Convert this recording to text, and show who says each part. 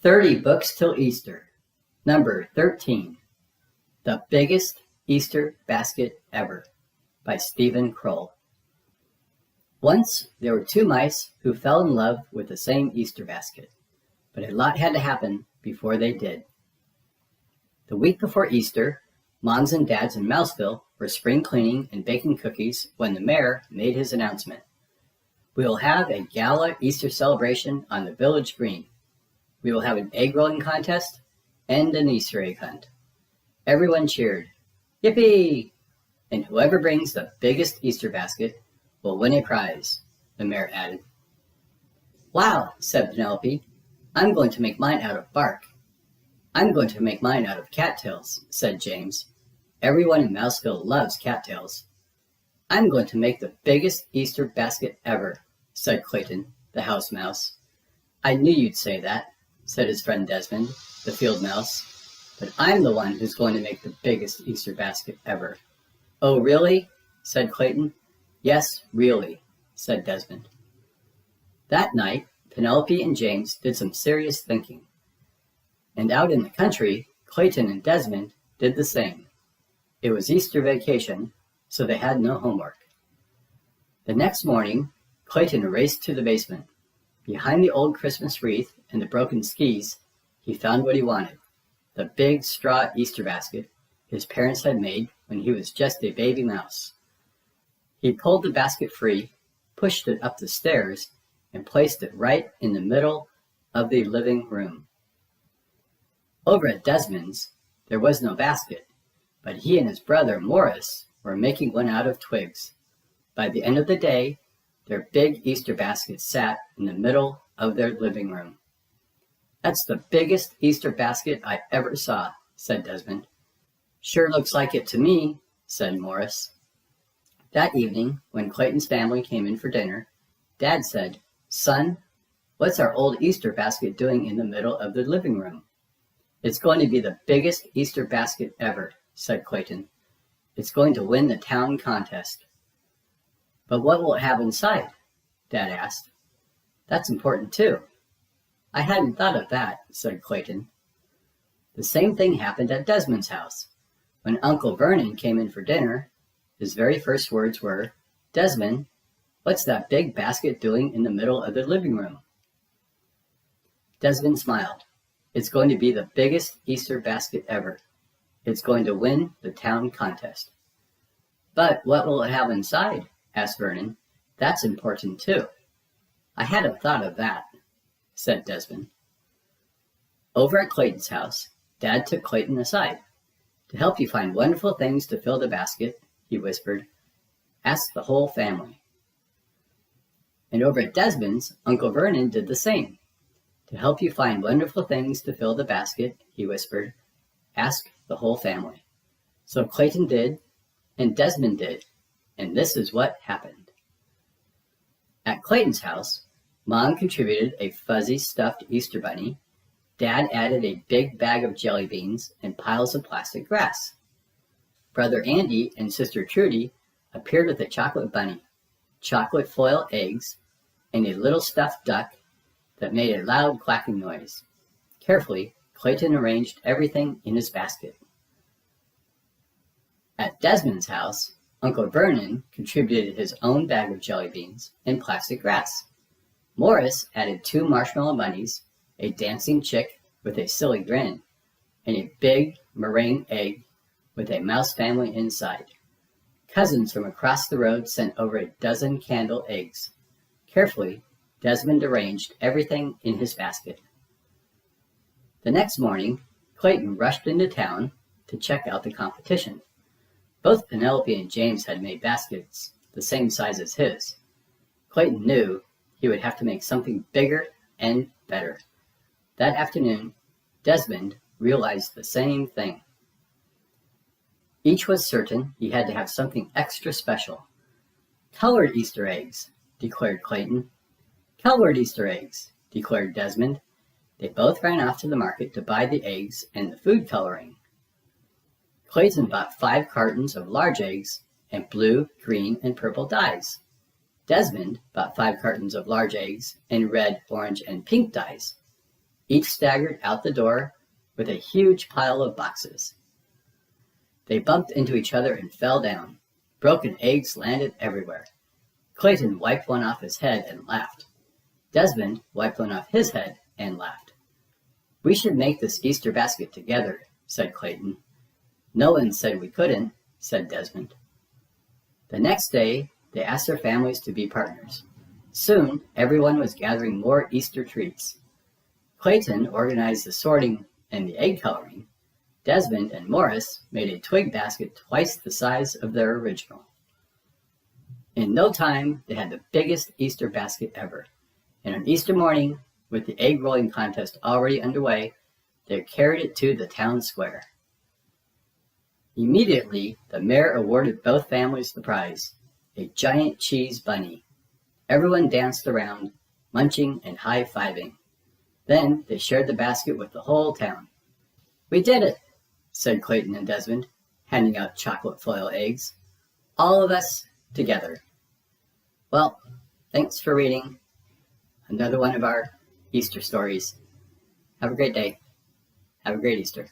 Speaker 1: 30 Books Till Easter. Number 13. The Biggest Easter Basket Ever by Stephen Kroll. Once there were two mice who fell in love with the same Easter basket, but a lot had to happen before they did. The week before Easter, moms and dads in Mouseville were spring cleaning and baking cookies when the mayor made his announcement. We will have a gala Easter celebration on the village green. We will have an egg rolling contest and an Easter egg hunt. Everyone cheered, "Yippee!" And whoever brings the biggest Easter basket will win a prize, the mayor added. "Wow," said Penelope. "I'm going to make mine out of bark." "I'm going to make mine out of cattails," said James. Everyone in Mouseville loves cattails. "I'm going to make the biggest Easter basket ever," said Clayton, the house mouse. "I knew you'd say that," said his friend Desmond, the field mouse. "But I'm the one who's going to make the biggest Easter basket ever." "Oh, really?" said Clayton. "Yes, really," said Desmond. That night, Penelope and James did some serious thinking. And out in the country, Clayton and Desmond did the same. It was Easter vacation, so they had no homework. The next morning, Clayton raced to the basement. Behind the old Christmas wreath and the broken skis, he found what he wanted, the big straw Easter basket his parents had made when he was just a baby mouse. He pulled the basket free, pushed it up the stairs, and placed it right in the middle of the living room. Over at Desmond's, there was no basket, but he and his brother Morris were making one out of twigs. By the end of the day, their big Easter basket sat in the middle of their living room. "That's the biggest Easter basket I ever saw," said Desmond. "Sure looks like it to me," said Morris. That evening, when Clayton's family came in for dinner, Dad said, "Son, what's our old Easter basket doing in the middle of the living room?" "It's going to be the biggest Easter basket ever," said Clayton. "It's going to win the town contest." "But what will it have inside?" Dad asked. "That's important too." "I hadn't thought of that," said Clayton. The same thing happened at Desmond's house. When Uncle Vernon came in for dinner, his very first words were, "Desmond, what's that big basket doing in the middle of the living room?" Desmond smiled. "It's going to be the biggest Easter basket ever. It's going to win the town contest." "But what will it have inside?" asked Vernon. "That's important too." "I hadn't thought of that," said Desmond. Over at Clayton's house, Dad took Clayton aside. "To help you find wonderful things to fill the basket," he whispered, "ask the whole family." And over at Desmond's, Uncle Vernon did the same. "To help you find wonderful things to fill the basket," he whispered, "ask the whole family." So Clayton did, and Desmond did, and this is what happened. At Clayton's house, Mom contributed a fuzzy stuffed Easter bunny. Dad added a big bag of jelly beans and piles of plastic grass. Brother Andy and Sister Trudy appeared with a chocolate bunny, chocolate foil eggs, and a little stuffed duck that made a loud clacking noise. Carefully, Clayton arranged everything in his basket. At Desmond's house, Uncle Vernon contributed his own bag of jelly beans and plastic grass. Morris added 2 marshmallow bunnies, a dancing chick with a silly grin, and a big meringue egg with a mouse family inside. Cousins from across the road sent over a dozen candle eggs. Carefully, Desmond arranged everything in his basket. The next morning, Clayton rushed into town to check out the competition. Both Penelope and James had made baskets the same size as his. Clayton knew he would have to make something bigger and better. That afternoon, Desmond realized the same thing. Each was certain he had to have something extra special. "Colored Easter eggs," declared Clayton. "Colored Easter eggs," declared Desmond. They both ran off to the market to buy the eggs and the food coloring. Clayton bought 5 cartons of large eggs and blue, green, and purple dyes. Desmond bought 5 cartons of large eggs and red, orange, and pink dyes. Each staggered out the door with a huge pile of boxes. They bumped into each other and fell down. Broken eggs landed everywhere. Clayton wiped one off his head and laughed. Desmond wiped one off his head and laughed. "We should make this Easter basket together," said Clayton. "No one said we couldn't," said Desmond. The next day, they asked their families to be partners. Soon, everyone was gathering more Easter treats. Clayton organized the sorting and the egg coloring. Desmond and Morris made a twig basket twice the size of their original. In no time, they had the biggest Easter basket ever. And on Easter morning, with the egg rolling contest already underway, they carried it to the town square. Immediately, the mayor awarded both families the prize, a giant cheese bunny. Everyone danced around, munching and high-fiving. Then they shared the basket with the whole town. "We did it," said Clayton and Desmond, handing out chocolate foil eggs. "All of us together." Well, thanks for reading another one of our Easter stories. Have a great day. Have a great Easter.